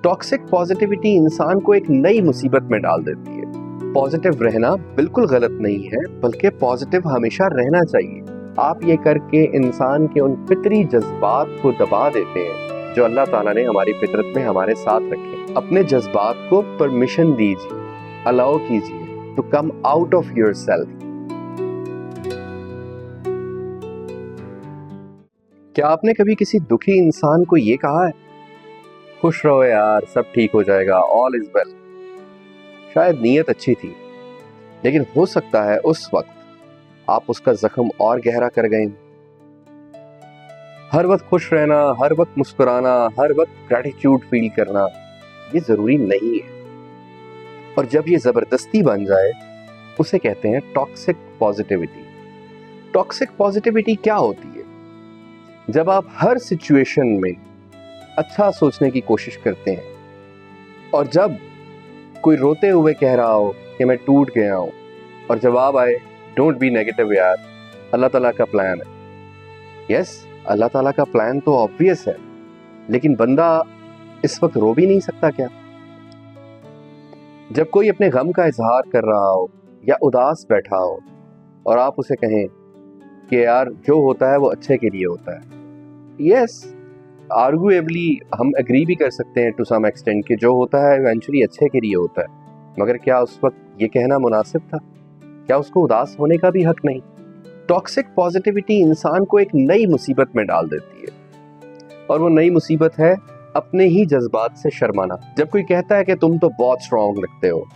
Toxic positivity इंसान को एक नई मुसीबत में डाल देती है। पॉजिटिव रहना बिल्कुल गलत नहीं है, बल्कि पॉजिटिव हमेशा रहना चाहिए। आप ये करके इंसान के उन फितरी जज्बात को दबा देते हैं जो अल्लाह ताला ने हमारी फितरत में हमारे साथ रखे। अपने जज्बात को परमिशन दीजिए, अलाउ कीजिए to come out of yourself. क्या आपने कभी किसी दुखी इंसान को ये कहा है, खुश रहो यार, सब ठीक हो जाएगा, ऑल इज वेल? शायद नीयत अच्छी थी, लेकिन हो सकता है उस वक्त आप उसका जख्म और गहरा कर गए। हर वक्त खुश रहना, हर वक्त मुस्कुराना, हर वक्त ग्रैटिट्यूड फील करना, ये जरूरी नहीं है। और जब ये जबरदस्ती बन जाए, उसे कहते हैं टॉक्सिक पॉजिटिविटी। टॉक्सिक पॉजिटिविटी क्या होती है? जब आप हर सिचुएशन में अच्छा सोचने की कोशिश करते हैं, और जब कोई रोते हुए कह रहा हो कि मैं टूट गया हूं, और जवाब आए डोंट बी नेगेटिव यार, अल्लाह ताला का प्लान है। यस, अल्लाह ताला का प्लान तो ऑब्वियस है, लेकिन बंदा इस वक्त रो भी नहीं सकता क्या? जब कोई अपने गम का इजहार कर रहा हो या उदास बैठा हो और आप उसे कहें कि यार जो होता है वो अच्छे के लिए होता है। यस, आर्गुएबली हम एग्री भी कर सकते हैं टू सम एक्सटेंट कि जो होता है इवेंचुअली अच्छे के लिए होता है, मगर क्या उस वक्त ये कहना मुनासिब था? क्या उसको उदास होने का भी हक नहीं? टॉक्सिक पॉजिटिविटी इंसान को एक नई मुसीबत में डाल देती है, और वो नई मुसीबत है अपने ही जज्बात से शर्माना। जब कोई कहता है कि तुम तो बहुत स्ट्रांग लगते हो,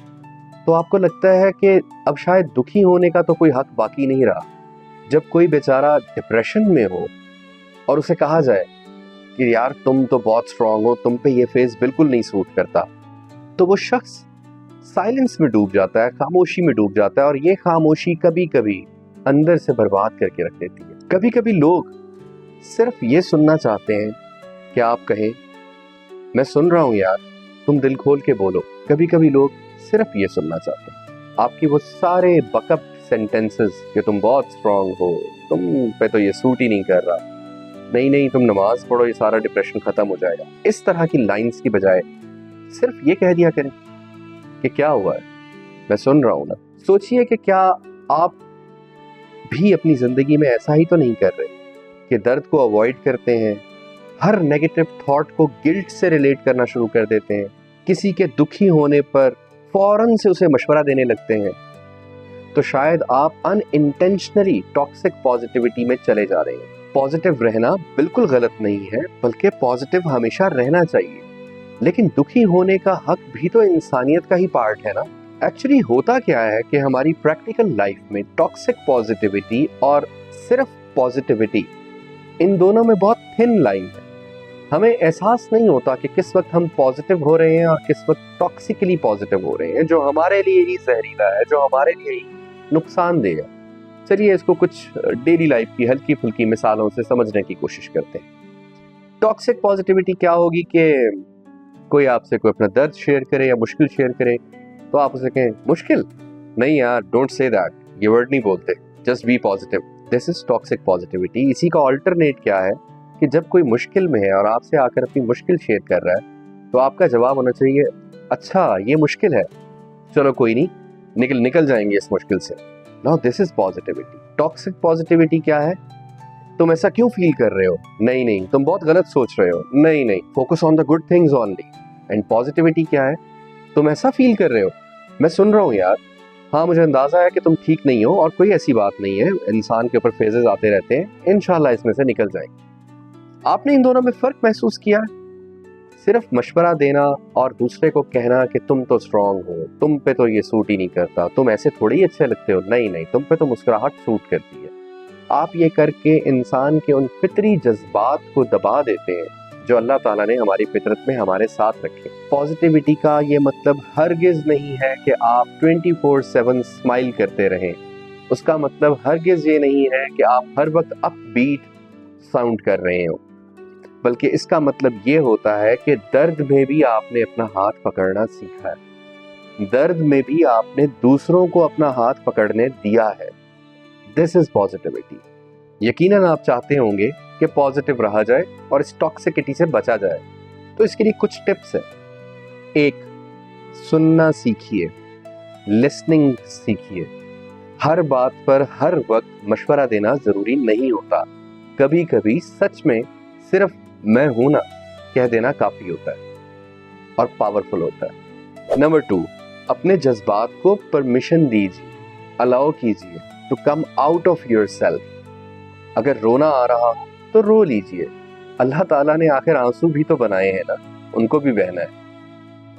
तो आपको लगता है कि अब शायद दुखी होने का तो कोई हक बाकी नहीं रहा। जब कोई बेचारा डिप्रेशन में हो और उसे कहा जाए कि यार तुम तो बहुत स्ट्रांग हो, तुम पे ये फेज बिल्कुल नहीं सूट करता, तो वो शख्स साइलेंस में डूब जाता है, खामोशी में डूब जाता है, और ये खामोशी कभी कभी अंदर से बर्बाद करके रख देती है। कभी कभी लोग सिर्फ ये सुनना चाहते हैं कि आप कहें मैं सुन रहा हूं यार, तुम दिल खोल के बोलो। कभी कभी लोग सिर्फ ये सुनना चाहते हैं, आपकी वो सारे बकअप सेंटेंसेस कि तुम बहुत स्ट्रांग हो, तुम पे तो ये सूट ही नहीं कर रहा, नहीं नहीं तुम नमाज पढ़ो, ये सारा डिप्रेशन खत्म हो जाएगा। इस तरह की लाइंस की बजाय सिर्फ ये कह दिया करें कि क्या हुआ है, मैं सुन रहा हूं ना। सोचिए कि क्या आप भी अपनी जिंदगी में ऐसा ही तो नहीं कर रहे कि दर्द को अवॉइड करते हैं, हर नेगेटिव थॉट को गिल्ट से रिलेट करना शुरू कर देते हैं, किसी के दुखी होने पर फौरन से उसे मशवरा देने लगते हैं। तो शायद आप अनइंटेंशनली टॉक्सिक पॉजिटिविटी में चले जा रहे हैं। पॉजिटिव रहना बिल्कुल गलत नहीं है, बल्कि पॉजिटिव हमेशा रहना चाहिए, लेकिन दुखी होने का हक भी तो इंसानियत का ही पार्ट है ना। एक्चुअली होता क्या है कि हमारी प्रैक्टिकल लाइफ में टॉक्सिक पॉजिटिविटी और सिर्फ पॉजिटिविटी, इन दोनों में बहुत थिन लाइन है। हमें एहसास नहीं होता कि किस वक्त हम पॉजिटिव हो रहे हैं और किस वक्त टॉक्सिकली पॉजिटिव हो रहे हैं, जो हमारे लिए ही जहरीला है, जो हमारे लिए ही नुकसानदेह है। चलिए इसको कुछ डेली लाइफ की हल्की फुल्की मिसालों से समझने की कोशिश करते हैं। टॉक्सिक पॉजिटिविटी क्या होगी कि कोई आपसे कोई अपना दर्द शेयर करे या मुश्किल शेयर करे, तो आप उसे कहें मुश्किल नहीं यार, डोंट से दैट, ये वर्ड नहीं बोलते, just be positive. This is toxic positivity. इसी का ऑल्टरनेट क्या है कि जब कोई मुश्किल में है और आपसे आकर अपनी मुश्किल शेयर कर रहा है, तो आपका जवाब होना चाहिए अच्छा ये मुश्किल है, चलो कोई नहीं, निकल जाएंगे इस मुश्किल से। Now this is positivity. Toxic positivity क्या है? तुम ऐसा क्यों फील कर रहे हो? नहीं नहीं तुम बहुत गलत सोच रहे हो, नहीं नहीं focus on the good things only. And positivity क्या है? तुम ऐसा फील कर रहे हो, मैं सुन रहा हूँ यार, हाँ मुझे अंदाजा है कि तुम ठीक नहीं हो, और कोई ऐसी बात नहीं है, इंसान के ऊपर फेजेस आते रहते हैं, इंशाल्लाह इसमें से निकल जाएंगे। आपने इन दोनों में फर्क महसूस किया? सिर्फ मशवरा देना और दूसरे को कहना कि तुम तो स्ट्रांग हो, तुम पे तो ये सूट ही नहीं करता, तुम ऐसे थोड़ी ही अच्छे लगते हो, नहीं नहीं तुम पे तो मुस्कुराहट सूट करती है। आप ये करके इंसान के उन फितरी जज्बात को दबा देते हैं जो अल्लाह ताला ने हमारी फितरत में हमारे साथ रखे। पॉजिटिविटी का ये मतलब हरगिज नहीं है कि आप 24/7 स्माइल करते रहें। उसका मतलब हरगिज ये नहीं है कि आप हर वक्त अपबीट साउंड कर रहे हो, बल्कि इसका मतलब ये होता है कि दर्द में भी आपने अपना हाथ पकड़ना सीखा है, दर्द में भी आपने दूसरों को अपना हाथ पकड़ने दिया है। This is positivity. यकीनन आप चाहते होंगे कि पॉजिटिव रहा जाए और इस टॉक्सिसिटी से बचा जाए, तो इसके लिए कुछ टिप्स हैं। एक, सुनना सीखिए, लिसनिंग सीखिए। हर बात पर हर वक्त मशवरा देना जरूरी नहीं होता। कभी कभी सच में सिर्फ मैं हूं ना कह देना काफी होता है और पावरफुल होता है। नंबर 2, अपने जज्बात को परमिशन दीजिए, अलाउ कीजिए to come out of yourself. अगर रोना आ रहा हो तो रो लीजिए, अल्लाह ताला ने आखिर आंसू भी तो बनाए हैं ना, उनको भी बहना है।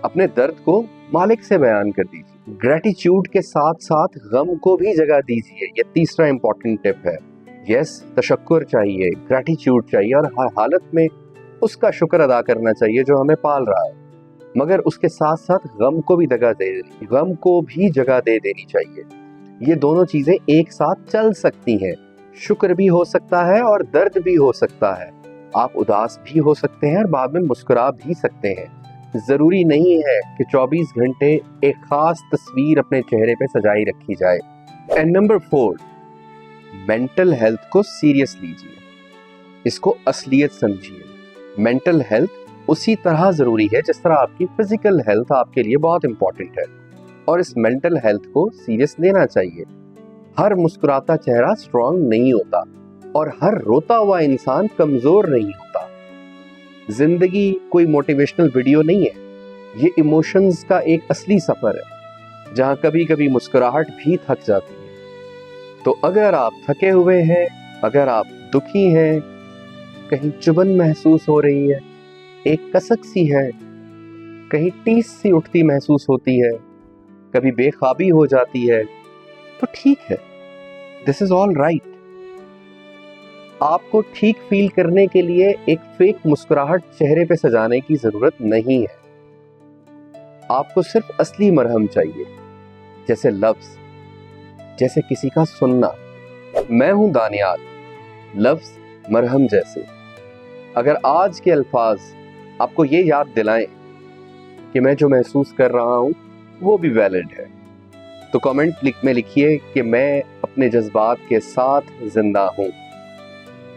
अपने दर्द को मालिक से बयान कर दीजिए। ग्रेटिट्यूड के साथ साथ गम को भी जगह दीजिए, ये तीसरा इंपॉर्टेंट टिप है। यस, तशक्कुर चाहिए, ग्रेटिट्यूड चाहिए और हर हालत में उसका शुक्र अदा करना चाहिए जो हमें पाल रहा है, मगर उसके साथ साथ गम को भी जगह दे देनी चाहिए। ये दोनों चीजें एक साथ चल सकती हैं। शुक्र भी हो सकता है और दर्द भी हो सकता है। आप उदास भी हो सकते हैं और बाद में मुस्कुरा भी सकते हैं। जरूरी नहीं है कि 24 घंटे एक खास तस्वीर अपने चेहरे पे सजाई रखी जाए। एंड नंबर 4, मेंटल हेल्थ को सीरियस लीजिए, इसको असलियत समझिए। मेंटल हेल्थ उसी तरह जरूरी है जिस तरह आपकी फिजिकल हेल्थ आपके लिए बहुत इंपॉर्टेंट है, और इस मेंटल हेल्थ को सीरियस लेना चाहिए। हर मुस्कुराता चेहरा स्ट्रांग नहीं होता और हर रोता हुआ इंसान कमजोर नहीं होता। जिंदगी कोई मोटिवेशनल वीडियो नहीं है, ये इमोशंस का एक असली सफर है जहां कभी कभी मुस्कुराहट भी थक जाती है। तो अगर आप थके हुए हैं, अगर आप दुखी हैं, कहीं चुभन महसूस हो रही है, एक कसक सी है, कहीं टीस सी उठती महसूस होती है, कभी बेख्वाबी हो जाती है, तो ठीक है, दिस इज ऑल राइट। आपको ठीक फील करने के लिए एक फेक मुस्कुराहट चेहरे पे सजाने की जरूरत नहीं है। आपको सिर्फ असली मरहम चाहिए, जैसे लफ्ज, जैसे किसी का सुनना। मैं हूं दानियाल, लफ्ज मरहम जैसे। अगर आज के अल्फाज आपको ये याद दिलाएं कि मैं जो महसूस कर रहा हूं वो भी वैलिड है, तो कमेंट में लिखिए कि मैं अपने जज्बात के साथ जिंदा हूं।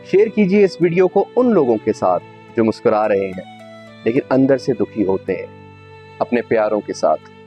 शेयर कीजिए इस वीडियो को उन लोगों के साथ जो मुस्कुरा रहे हैं लेकिन अंदर से दुखी होते हैं, अपने प्यारों के साथ।